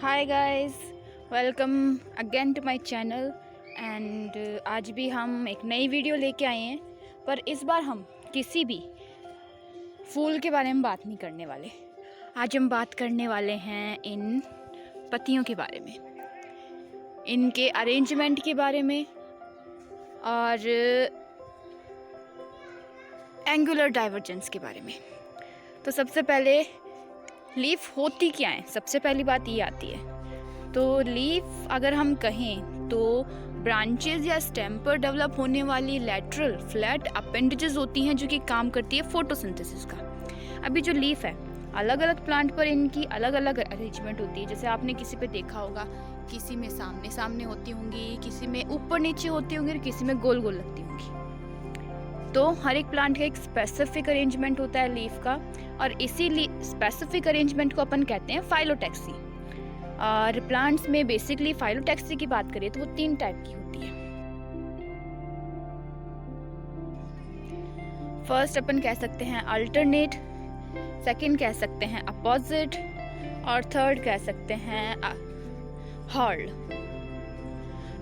Hi guys, welcome again to my channel. And आज भी हम एक नई वीडियो लेके आए हैं, पर इस बार हम किसी भी फूल के बारे में बात नहीं करने वाले। आज हम बात करने वाले हैं इन पत्तियों के बारे में, इनके अरेंजमेंट के बारे में और एंगुलर डाइवर्जेंस के बारे में। तो सबसे पहले लीफ होती क्या है, सबसे पहली बात ये आती है। तो लीफ अगर हम कहें तो ब्रांचेस या स्टेम पर डेवलप होने वाली लैटरल फ्लैट अपेंडेजेस होती हैं जो कि काम करती है फोटोसिंथेसिस का। अभी जो लीफ है, अलग अलग प्लांट पर इनकी अलग अलग अरेंजमेंट होती है। जैसे आपने किसी पे देखा होगा, किसी में सामने सामने होती होंगी, किसी में ऊपर नीचे होती होंगी और किसी में गोल गोल लगती होंगी। तो हर एक प्लांट का एक स्पेसिफिक अरेंजमेंट होता है लीफ का, और इसी स्पेसिफिक अरेंजमेंट को अपन कहते हैं फाइलोटैक्सी। और प्लांट्स में बेसिकली फाइलोटैक्सी की बात करें तो वो 3 टाइप की होती है। फर्स्ट अपन कह सकते हैं अल्टरनेट, सेकंड कह सकते हैं अपोजिट, और थर्ड कह सकते हैं हॉर्ड।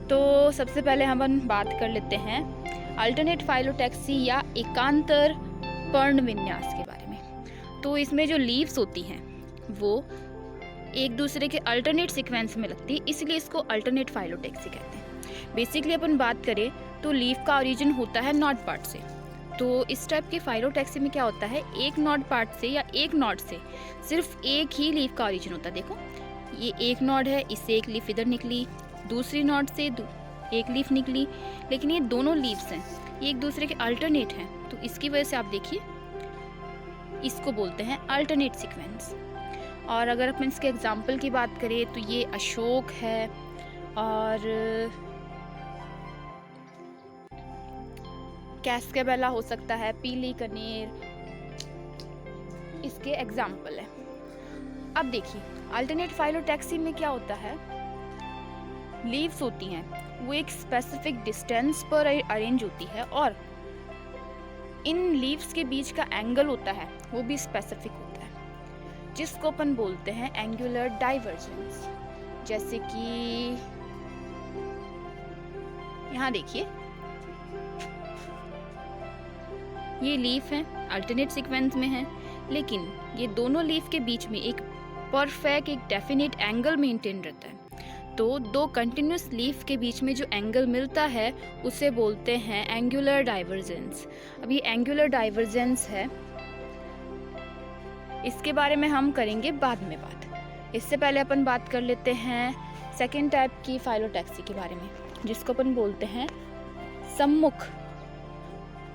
तो सबसे पहले हम बात कर लेते हैं अल्टरनेट फाइलोटैक्सी या एकांतर पर्ण विन्यास के बारे में। तो इसमें जो लीव्स होती हैं वो एक दूसरे के अल्टरनेट सीक्वेंस में लगती है, इसलिए इसको अल्टरनेट फाइलोटैक्सी कहते हैं। बेसिकली अपन बात करें तो लीफ का ओरिजिन होता है नॉड पार्ट से। तो इस टाइप के फाइलोटैक्सी में क्या होता है, एक नॉड पार्ट से या एक नॉड से सिर्फ एक ही लीफ का ओरिजिन होता है। देखो ये एक नॉड है, इससे एक लीफ इधर निकली, दूसरी नॉड से एक लीफ निकली, लेकिन ये दोनों लीव्स हैं, ये एक दूसरे के अल्टरनेट हैं। तो इसकी वजह से आप देखिए इसको बोलते हैं अल्टरनेट सीक्वेंस। और अगर अपन इसके एग्जाम्पल की बात करें तो ये अशोक है और कैस्केबेला हो सकता है, पीली कनेर इसके एग्जाम्पल है। अब देखिए अल्टरनेट फाइलोटैक्सी में क्या होता है, लीव्स होती हैं वो एक स्पेसिफिक डिस्टेंस पर अरेंज होती है, और इन लीव्स के बीच का एंगल होता है वो भी स्पेसिफिक होता है, जिसको अपन बोलते हैं एंगुलर डाइवर्जेंस। जैसे कि यहाँ देखिए ये लीफ है, अल्टरनेट सीक्वेंस में है, लेकिन ये दोनों लीफ के बीच में एक परफेक्ट एक डेफिनेट एंगल मेंटेन रहता है। तो दो कंटिन्यूस लीफ के बीच में जो एंगल मिलता है उसे बोलते हैं एंगुलर डाइवर्जेंस। अब ये एंगुलर डाइवर्जेंस है, इसके बारे में हम करेंगे बाद में बात। इससे पहले अपन बात कर लेते हैं सेकेंड टाइप की फाइलोटैक्सी के बारे में, जिसको अपन बोलते हैं सम्मुख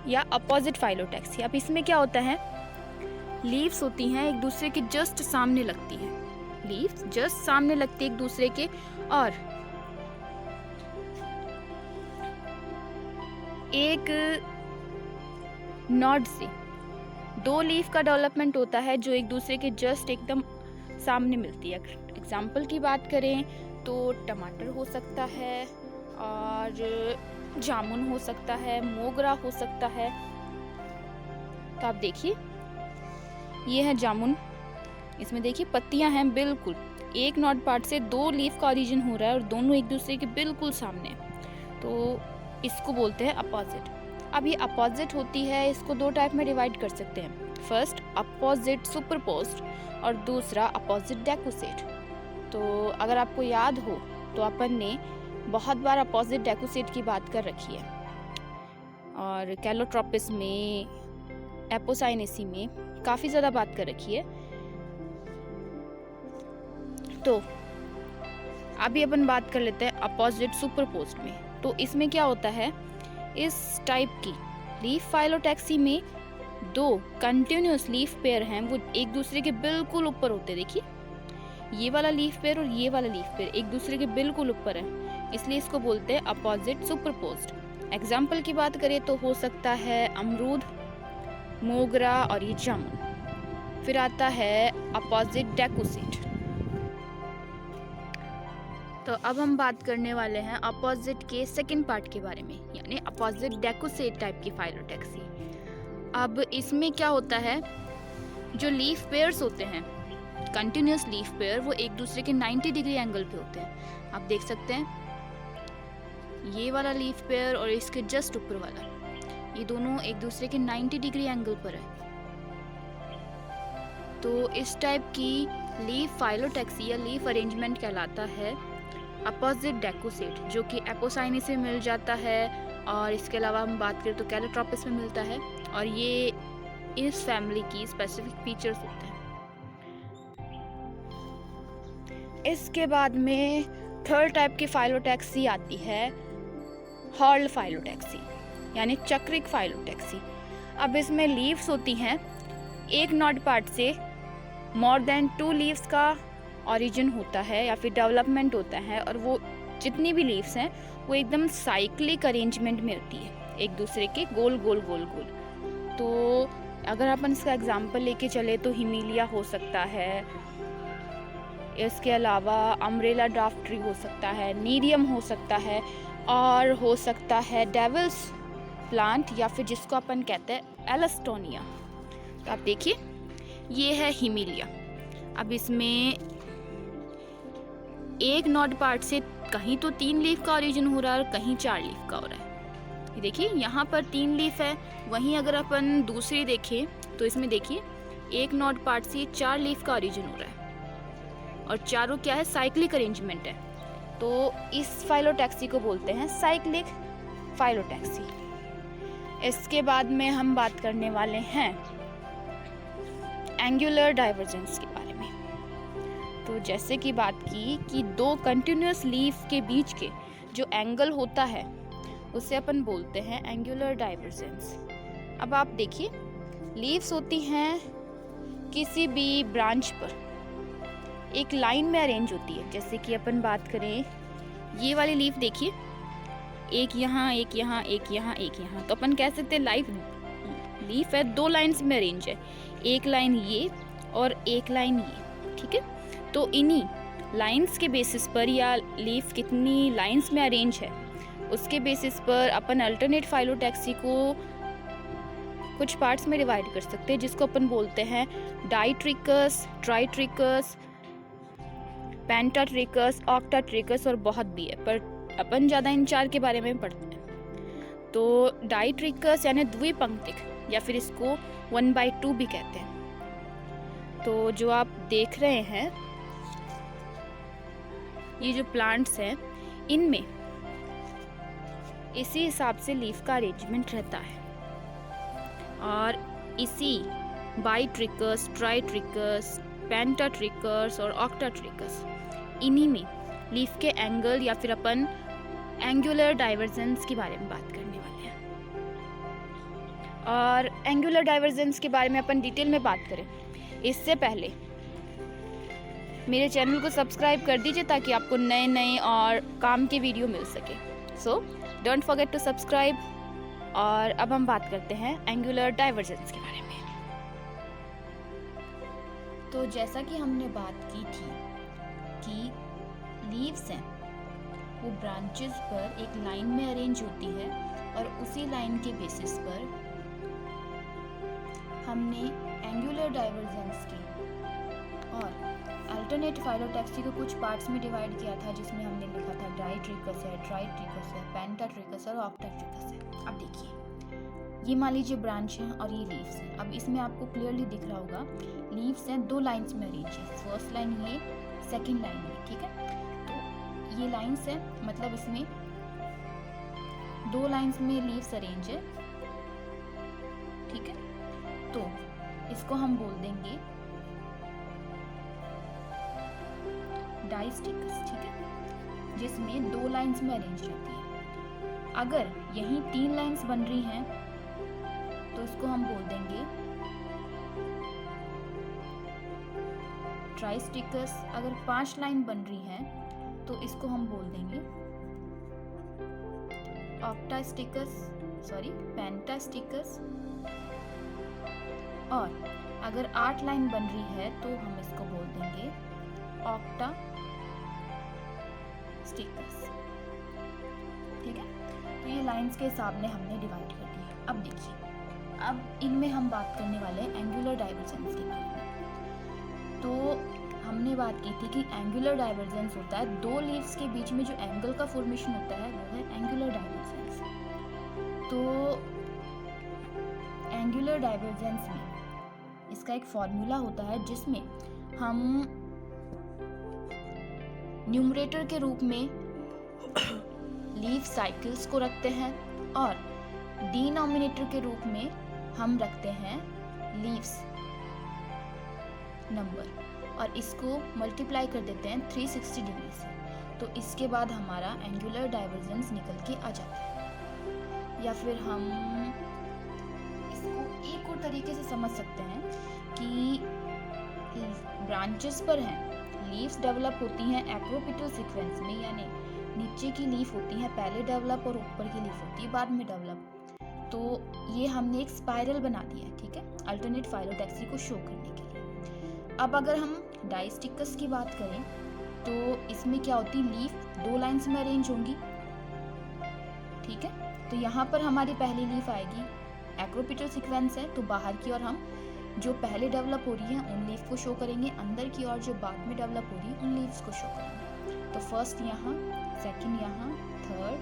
या अपोजिट फाइलोटैक्सी। अब इसमें क्या होता है, लीव्स होती हैं एक दूसरे के जस्ट सामने लगती हैं, लीव्स जस्ट सामने लगती है एक दूसरे के, और एक नॉड से 2 लीफ का डेवलपमेंट होता है जो एक दूसरे के जस्ट एकदम सामने मिलती है। एग्जाम्पल की बात करें तो टमाटर हो सकता है, और जामुन हो सकता है, मोगरा हो सकता है। तो आप देखिए ये है जामुन, इसमें देखिए पत्तियां हैं, बिल्कुल एक नॉड पार्ट से 2 लीफ का ओरिजिन हो रहा है और दोनों एक दूसरे के बिल्कुल सामने हैं। तो इसको बोलते हैं अपोजिट। अब ये अपोजिट होती है, इसको 2 टाइप में डिवाइड कर सकते हैं। फर्स्ट अपोजिट सुपरपोज्ड और दूसरा अपोजिट डेकोसेट। तो अगर आपको याद हो तो अपन ने बहुत बार अपोजिट डेकोसेट की बात कर रखी है, और कैलोट्रोपिस में, एपोसाइनेसी में काफ़ी ज़्यादा बात कर रखी है। तो अभी अपन बात कर लेते हैं अपोजिट सुपरपोज्ड में। तो इसमें क्या होता है, इस टाइप की लीफ फाइलोटैक्सी में 2 कंटिन्यूस लीफ पेयर हैं, वो एक दूसरे के बिल्कुल ऊपर होते हैं। देखिए ये वाला लीफ पेयर और ये वाला लीफ पेयर एक दूसरे के बिल्कुल ऊपर है, इसलिए इसको बोलते हैं अपोजिट सुपरपोज्ड। एग्जाम्पल की बात करें तो हो सकता है अमरूद, मोगरा और ये जामुन। फिर आता है अपोजिट डेकोसेट। तो अब हम बात करने वाले हैं अपोजिट के सेकंड पार्ट के बारे में, यानी अपोजिट डेकोसेट टाइप की फाइलोटैक्सी। अब इसमें क्या होता है, जो लीफ पेयर्स होते हैं कंटिन्यूस लीफ पेयर वो एक दूसरे के 90 डिग्री एंगल पे होते हैं। आप देख सकते हैं ये वाला लीफ पेयर और इसके जस्ट ऊपर वाला, ये दोनों एक दूसरे के 90 डिग्री एंगल पर है। तो इस टाइप की लीफ फाइलोटैक्सी या लीफ अरेंजमेंट कहलाता है अपोजिट डेकोसेट, जो कि एपोसाइनी से मिल जाता है। और इसके अलावा हम बात करें तो कैलोट्रोपिस में मिलता है, और ये इस फैमिली की स्पेसिफिक फीचर्स होते हैं। इसके बाद में थर्ड टाइप की फाइलोटैक्सी आती है हॉर्ल्ड फाइलोटैक्सी, यानी चक्रिक फाइलोटैक्सी। अब इसमें लीव्स होती हैं, एक नॉड पार्ट से मोर देन 2 लीव्स का ओरिजिन होता है या फिर डेवलपमेंट होता है, और वो जितनी भी लीव्स हैं वो एकदम साइक्लिक अरेंजमेंट में होती है, एक दूसरे के गोल गोल गोल गोल। तो अगर अपन इसका एग्जांपल लेके चले तो हिमीलिया हो सकता है, इसके अलावा अम्ब्रेला ड्राफ्ट ट्री हो सकता है, नीरियम हो सकता है, और हो सकता है डेविल्स प्लांट, या फिर जिसको अपन कहते हैं एलस्टोनिया। तो आप देखिए ये है हिमीलिया। अब इसमें एक नॉड पार्ट से कहीं तो 3 लीफ का ओरिजिन हो रहा है और कहीं 4 लीफ का हो रहा है। ये देखिए यहाँ पर 3 लीफ है, वहीं अगर अपन दूसरी देखें तो इसमें देखिए एक नॉड पार्ट से 4 लीफ का ओरिजिन हो रहा है, और चारों क्या है, साइक्लिक अरेंजमेंट है। तो इस फाइलोटैक्सी को बोलते हैं साइक्लिक फाइलोटैक्सी। इसके बाद में हम बात करने वाले हैं एंगुलर डाइवर्जेंस के बारे में। तो जैसे कि बात की कि 2 कंटिन्यूअस लीफ के बीच के जो एंगल होता है उसे अपन बोलते हैं एंगुलर डाइवर्जेंस। अब आप देखिए लीव्स होती हैं किसी भी ब्रांच पर एक लाइन में अरेंज होती है। जैसे कि अपन बात करें ये वाली लीफ देखिए, एक यहाँ एक यहाँ एक यहाँ एक यहाँ, तो अपन कह सकते हैं लीफ है 2 लाइंस में अरेंज है, एक लाइन ये और एक लाइन ये, ठीक है। तो इन्हीं लाइंस के बेसिस पर या लीफ कितनी लाइंस में अरेंज है उसके बेसिस पर अपन अल्टरनेट फाइलोटैक्सी को कुछ पार्ट्स में डिवाइड कर सकते हैं, जिसको अपन बोलते हैं डाइट्रिकस, ट्राइट्रिकस, पेंटाट्रिकस, ऑक्टाट्रिकस और बहुत भी है, पर अपन ज़्यादा इन 4 के बारे में पढ़ते हैं। तो डाइट्रिकस यानी द्विपंक्तिक, या फिर इसको 1/2 भी कहते हैं। तो जो आप देख रहे हैं ये जो प्लांट्स हैं इनमें इसी हिसाब से लीफ का अरेंजमेंट रहता है, और इसी बाइट्रिकस, ट्राइट्रिकस, पेंटाट्रिकस और ऑक्टाट्रिकस इन्हीं में लीफ के एंगल या फिर अपन एंगुलर डाइवर्जेंस के बारे में बात करने वाले हैं। और एंगुलर डाइवर्जेंस के बारे में अपन डिटेल में बात करें इससे पहले मेरे चैनल को सब्सक्राइब कर दीजिए ताकि आपको नए नए और काम के वीडियो मिल सके। So don't forget to subscribe. और अब हम बात करते हैं एंगुलर डाइवर्जेंस के बारे में। तो जैसा कि हमने बात की थी कि लीव्स हैं वो ब्रांचेस पर एक लाइन में अरेंज होती है, और उसी लाइन के बेसिस पर हमने एंगुलर डाइवर्जेंस की और अल्टरनेट फाइलोटैक्सी को कुछ पार्ट्स में डिवाइड किया था, जिसमें हमने लिखा था डाइट्रिकस है, ट्राइट्रिकस है, पेंटाट्रिकस और ऑक्टाट्रिकस है। अब देखिए ये मान लीजिए ब्रांच है और ये लीव्स हैं। अब इसमें आपको क्लियरली दिख रहा होगा लीव्स हैं 2 लाइंस में अरेंज है, फर्स्ट लाइन ये, सेकंड लाइन ये, ठीक है। तो ये लाइंस है, मतलब इसमें 2 लाइंस में लीव्स अरेंज है, ठीक है। तो इसको हम बोल देंगे डाइस्टिकस, ठीक है, जिसमें 2 लाइंस में अरेंज रहती है। अगर यहीं 3 लाइंस बन रही हैं तो इसको हम बोल देंगे ट्राइस्टिकस। अगर 5 लाइन बन रही हैं तो इसको हम बोल देंगे पेंटास्टिकस। और अगर 8 लाइन बन रही है तो हम इसको बोल देंगे ऑक्टास्टिकस, ठीक है। तो ये लाइंस के हिसाब में हमने डिवाइड कर दिया। अब देखिए, अब इनमें हम बात करने वाले हैं एंगुलर डाइवर्जेंस के बारे में। तो हमने बात की थी कि एंगुलर डाइवर्जेंस होता है, दो लीव्स के बीच में जो एंगल का फॉर्मेशन होता है वो है एंगुलर डाइवर्जेंस। तो एंगुलर डाइवर्जेंस में इसका एक फॉर्मूला होता है जिसमें हम न्यूमरेटर के रूप में लीफ साइकिल्स को रखते हैं और डिनोमिनेटर के रूप में हम रखते हैं लीव्स नंबर, और इसको मल्टीप्लाई कर देते हैं 360 डिग्री से। तो इसके बाद हमारा एंगुलर डाइवर्जेंस निकल के आ जाता है। या फिर हम इसको एक और तरीके से समझ सकते हैं कि ब्रांचेस पर हैं, लीव्स डेवलप होती हैं एक्रोपिटल सीक्वेंस में, यानी नीचे की लीफ होती है पहले डेवलप और ऊपर की लीफ होती है बाद में डेवलप। तो ये हमने एक स्पाइरल बना दिया है, ठीक है, अल्टरनेट फाइलोटैक्सी को शो करने के लिए। अब अगर हम डायस्टिकस की बात करें तो इसमें क्या होती है, लीफ दो लाइंस में अरेंज होंगी, ठीक है। तो यहाँ पर हमारी पहली लीफ आएगी, एक्रोपिटल सीक्वेंस है तो बाहर की ओर हम जो पहले डेवलप हो रही है उन लीफ को शो करेंगे, अंदर की ओर जो बाद में डेवलप हो रही है उन लीव्स को शो करेंगे। तो फर्स्ट यहाँ, सेकंड यहाँ, थर्ड,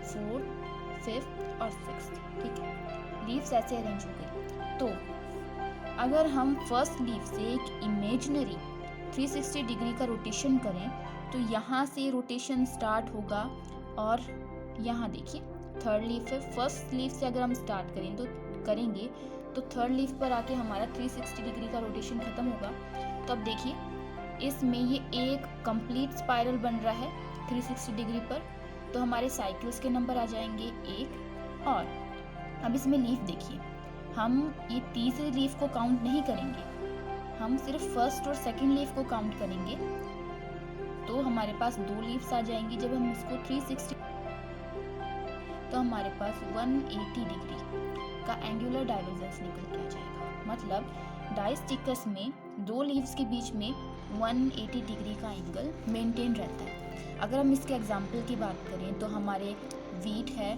फोर्थ, फिफ्थ और सिक्स्थ, ठीक है, लीव्स ऐसे अरेंज हो गई। तो अगर हम फर्स्ट लीफ से एक इमेजिनरी 360 डिग्री का रोटेशन करें तो यहाँ से रोटेशन स्टार्ट होगा और यहाँ देखिए थर्ड लीफ है, फर्स्ट लीफ से अगर हम स्टार्ट करेंगे तो थर्ड लीफ पर आके हमारा 360 डिग्री का रोटेशन खत्म होगा। तो अब देखिए इसमें ये एक कंप्लीट स्पाइरल बन रहा है 360 डिग्री पर। तो हमारे साइकिल्स के नंबर आ जाएंगे 1। और अब इसमें लीफ देखिए, हम ये तीसरी लीफ को काउंट नहीं करेंगे, हम सिर्फ फर्स्ट और सेकंड लीफ को काउंट करेंगे। तो हमारे पास दो लीव्स आ जाएंगी। जब हम इसको 360 तो हमारे पास 180 डिग्री का एंगुलर डाइवर्जेंस निकल के आ जाएगा। मतलब डायस्टिकस में दो लीव्स के बीच में 180 डिग्री का एंगल मेंटेन रहता है। अगर हम इसके एग्जाम्पल की बात करें तो हमारे वीट है,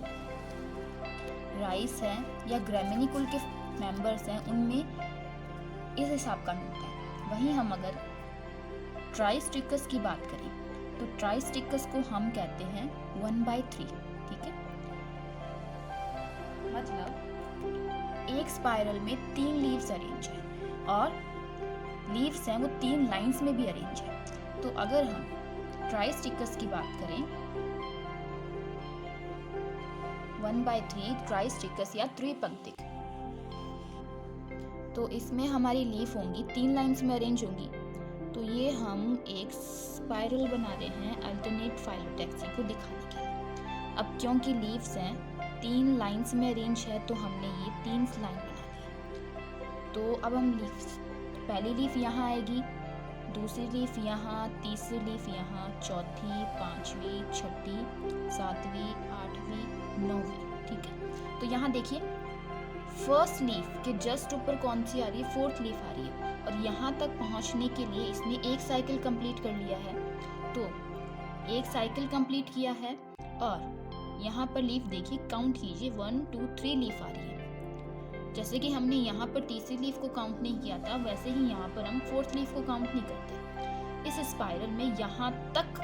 राइस है या ग्रेमिनिकुल के मेंबर्स हैं, उनमें इस हिसाब का मिलता है। वहीं हम अगर ट्राइस्टिकस की बात करें तो ट्राइस्टिकस को हम कहते हैं 1/3, ठीक है। मतलब एक स्पाइरल में 3 लीव्स अरेंज है और लीव्स हैं वो 3 लाइंस में भी अरेंज है। तो अगर हम ट्राइस्टिकस की बात करें 1/3 ट्राइस्टिकस या त्रिपंक्तिक, तो इसमें हमारी लीफ होंगी 3 लाइंस में अरेंज होंगी। तो ये हम एक स्पाइरल बना रहे हैं अल्टरनेट फाइलोटैक्सी को दिखाने के लिए। अब क्योंकि लीव्स हैं 3 लाइंस में अरेंज है तो हमने ये 3 लाइन बना दिया। तो अब हम लीव्स, पहली लीफ यहाँ आएगी, दूसरी लीफ यहाँ, तीसरी लीफ यहाँ, चौथी, पांचवी, छठी, सातवीं, आठवीं, नौवीं, ठीक है। तो यहाँ देखिए फर्स्ट लीफ के जस्ट ऊपर कौन सी आ रही है, फोर्थ लीफ आ रही है। और यहाँ तक पहुँचने के लिए इसने एक साइकिल कंप्लीट कर लिया है। तो एक साइकिल कंप्लीट किया है और यहाँ पर लीफ देखिए, काउंट कीजिए 1 2 3 लीफ आ रही है। जैसे कि हमने यहाँ पर तीसरी लीफ को काउंट नहीं किया था, वैसे ही यहाँ पर हम फोर्थ लीफ को काउंट नहीं करते। इस स्पाइरल में यहाँ तक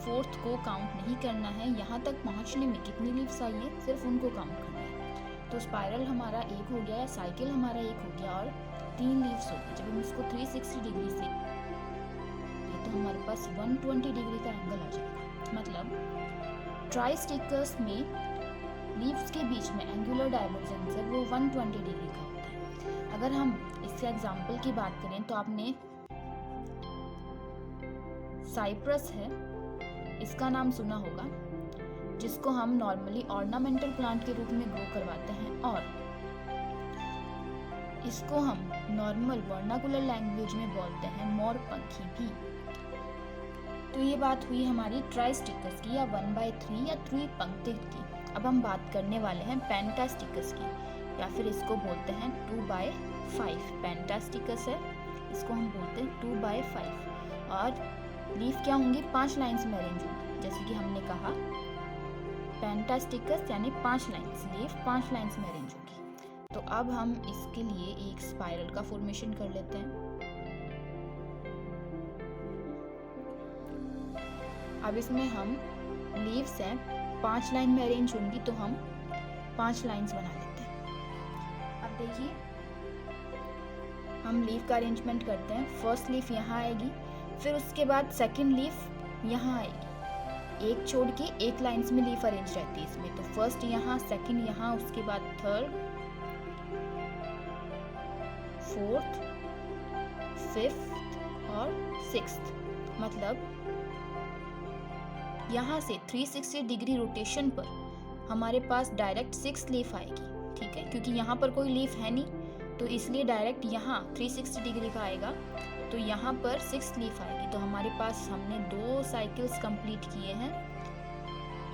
फोर्थ को काउंट नहीं करना है, यहाँ तक पहुँचने में कितनी लीव्स आई है सिर्फ उनको काउंट करना है। तो स्पाइरल हमारा एक हो गया, साइकिल हमारा एक हो गया और 3 लीव्स हो गई। जब हम इसको 360 डिग्री से तो हमारे पास 120 डिग्री का एंगल आ जाएगा। मतलब ट्राइस्टिकस में लीव्स के बीच में एंगुलर डाइवर्जेंस है वो 120 डिग्री का होता है। अगर हम इसके एग्जाम्पल की बात करें तो आपने साइप्रस है, इसका नाम सुना होगा, जिसको हम नॉर्मली ऑर्नामेंटल प्लांट के रूप में ग्रो करवाते हैं और इसको हम नॉर्मल वर्नाकुलर लैंग्वेज में बोलते हैं मोरपंखी भी। तो ये बात हुई हमारी ट्राइस्टिकस की या 1/3 या त्रिपंक्तिक की। अब हम बात करने वाले हैं पेंटास्टिकस की, या फिर इसको बोलते हैं 2/5। पेंटास्टिकस है, इसको हम बोलते हैं 2/5। और लीफ क्या होंगी, 5 लाइंस में अरेंज होंगी। जैसे कि हमने कहा पेंटास्टिकस यानी 5 लाइंस, लीफ 5 लाइंस में अरेंज होगी। तो अब हम इसके लिए एक स्पाइरल का फॉर्मेशन कर लेते हैं। अब इसमें हम लीव्स हैं 5 लाइन में अरेंज होंगी, तो हम 5 लाइंस बना लेते हैं। अब देखिए हम लीफ का अरेंजमेंट करते हैं। फर्स्ट लीफ यहाँ आएगी, फिर उसके बाद सेकंड लीफ यहाँ आएगी। एक छोड़ के एक लाइंस में लीफ अरेंज रहती है इसमें, तो फर्स्ट यहाँ, सेकंड यहाँ, उसके बाद थर्ड, फोर्थ, फिफ्थ और सिक्स्थ। मतलब यहाँ से 360 डिग्री रोटेशन पर हमारे पास डायरेक्ट 6 लीफ आएगी, ठीक है, क्योंकि यहाँ पर कोई लीफ है नहीं, तो इसलिए डायरेक्ट यहाँ 360 डिग्री का आएगा, तो यहाँ पर 6 लीफ आएगी। तो हमारे पास हमने 2 साइकिल्स कंप्लीट किए हैं,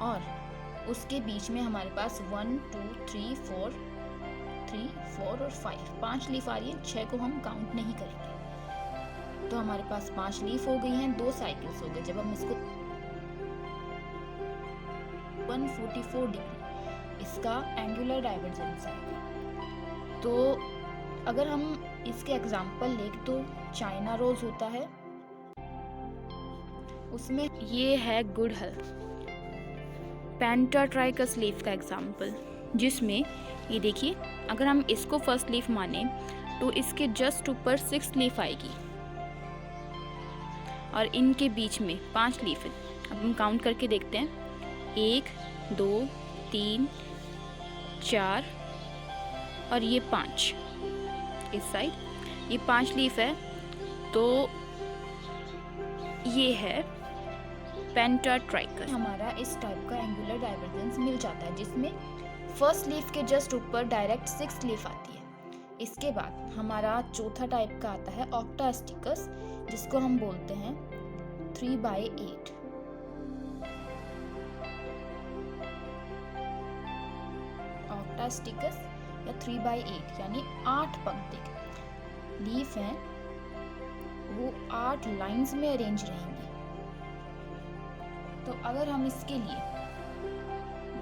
और उसके बीच में हमारे पास 1 2 3 4 और 5 लीफ आ रही है। 6 को हम काउंट नहीं करेंगे। तो हमारे पास 5 लीफ हो गई हैं, 2 साइकिल्स हो गए। जब हम इसको 144 डिग्री इसका एंगुलर डाइवर्जेंस आएगा। तो अगर हम इसके एग्जाम्पल ले तो चाइना रोज होता है, उसमें ये है गुड़हल, पेंटाट्राइकस लीफ का एग्जाम्पल, जिसमें ये देखिए अगर हम इसको फर्स्ट लीफ माने तो इसके जस्ट ऊपर 6 लीफ आएगी और इनके बीच में 5 लीफ है। अब हम काउंट करके देखते हैं, 1 2 3 4 और ये 5 इस साइड, ये 5 लीफ है। तो ये है पेंटाट्राइकस। हमारा इस टाइप का एंगुलर डाइवर्जेंस मिल जाता है, जिसमें फर्स्ट लीफ के जस्ट ऊपर डायरेक्ट 6 लीफ आती है। इसके बाद हमारा चौथा टाइप का आता है ऑक्टास्टिकस, जिसको हम बोलते हैं 3/8। ऑक्टास्टिकस या 3/8 यानी 8 पंक्ति लीफ हैं, वो 8 लाइंस में अरेंज रहेंगी। तो अगर हम इसके लिए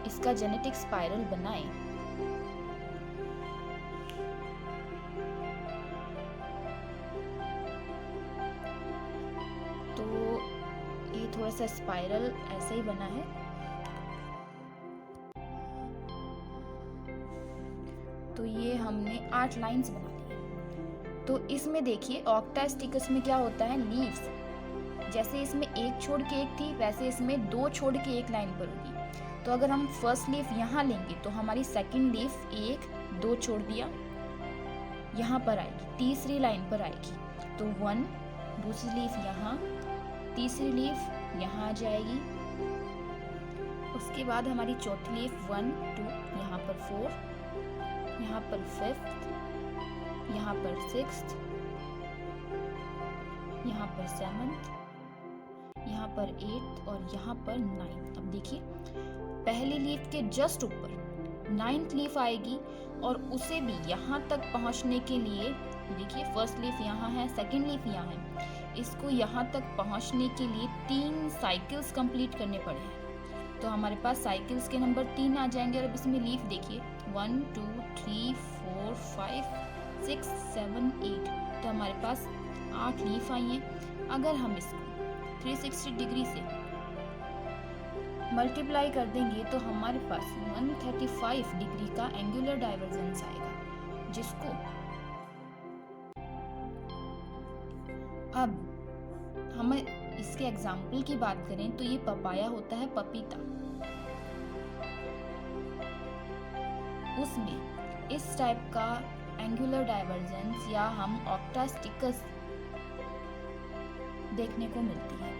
इसका जेनेटिक स्पाइरल बनाएं, तो ये थोड़ा सा स्पाइरल ऐसे ही बना है। तो ये हमने 8 लाइंस बना ली। तो इसमें देखिए ऑक्टास्टिकस में क्या होता है, लीव्स जैसे इसमें एक छोड़ के एक थी, वैसे इसमें 2 छोड़ के एक लाइन पर होगी। तो अगर हम फर्स्ट लीफ यहाँ लेंगे तो हमारी सेकंड लीफ 1 2 छोड़ दिया, यहाँ पर आएगी, तीसरी लाइन पर आएगी। तो 1, दूसरी लीफ यहाँ, तीसरी लीफ यहाँ आ जाएगी। उसके बाद हमारी चौथी लीफ 1 2, यहाँ पर 4, यहाँ पर 5th, यहाँ पर 6th, यहाँ पर 7th, यहाँ पर 8th और यहाँ पर 9th। अब देखिए पहली लीफ के जस्ट ऊपर 9th लीफ आएगी, और उसे भी यहाँ तक पहुँचने के लिए देखिए फर्स्ट लीफ यहाँ है, सेकंड लीफ यहाँ है, इसको यहाँ तक पहुँचने के लिए 3 साइकिल्स कंप्लीट करने पड़े हैं। तो हमारे पास साइकिल्स के नंबर 3 आ जाएंगे। और अब इसमें लीफ देखिए 1 2 3 4 5 6 7 8, तो हमारे पास 8 लीफ आई हैं। अगर हम इसको 360 डिग्री से मल्टीप्लाई कर देंगे तो हमारे पास 135 डिग्री का एंगुलर डाइवर्जेंस आएगा, जिसको अब हमें इसके एग्जाम्पल की बात करें तो ये पपाया होता है, पपीता, उसमें इस टाइप का एंगुलर डाइवर्जेंस या हम ऑक्टास्टिकस देखने को मिलती है।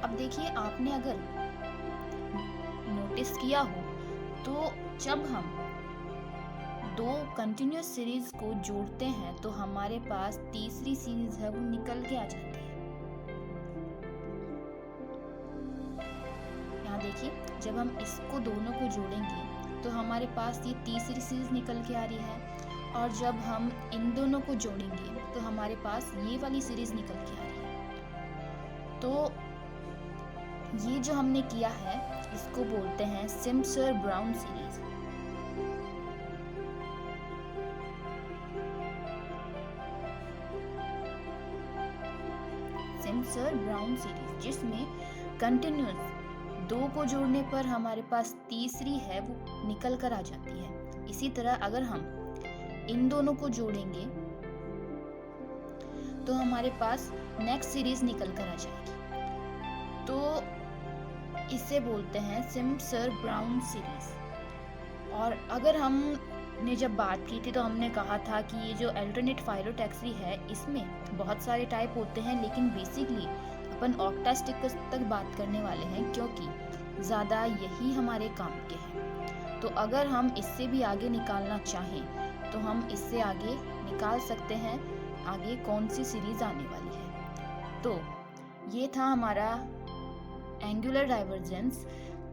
अब देखिए आपने अगर नोटिस किया हो तो जब हम 2 कंटिन्यूस सीरीज को जोड़ते हैं तो हमारे पास तीसरी सीरीज है वो निकल के आ जाती है। यहाँ देखिए जब हम इसको दोनों को जोड़ेंगे तो हमारे पास ये तीसरी सीरीज निकल के आ रही है, और जब हम इन दोनों को जोड़ेंगे तो हमारे पास ये वाली सीरीज निकल के आ रही है। तो ये जो हमने किया है इसको बोलते हैं Simpson brown series. Simpson brown series जिसमें कंटिन्यूअस 2 को जोड़ने पर हमारे पास तीसरी है वो निकल कर आ जाती है। इसी तरह अगर हम इन दोनों को जोड़ेंगे तो हमारे पास नेक्स्ट सीरीज निकल कर आ जाएगी। तो इसे बोलते हैं सिम्प्सन ब्राउन सीरीज। और अगर हमने जब बात की थी तो हमने कहा था कि ये जो अल्टरनेट फाइलोटैक्सी है इसमें बहुत सारे टाइप होते हैं, लेकिन बेसिकली अपन ऑक्टास्टिकस तक बात करने वाले हैं क्योंकि ज़्यादा यही हमारे काम के हैं। तो अगर हम इससे भी आगे निकालना चाहें तो हम इससे आगे निकाल सकते हैं आगे कौन सी सीरीज आने वाली है। तो ये था हमारा एंगुलर डाइवर्जेंस,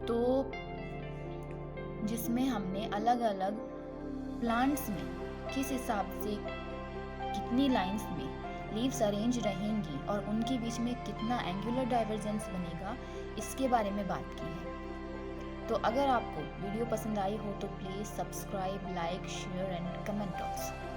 तो जिसमें हमने अलग अलग प्लांट्स में किस हिसाब से कितनी लाइंस में लीव्स अरेंज रहेंगी और उनके बीच में कितना एंगुलर डाइवर्जेंस बनेगा इसके बारे में बात की है। तो अगर आपको वीडियो पसंद आई हो तो please subscribe, like, share and comment also.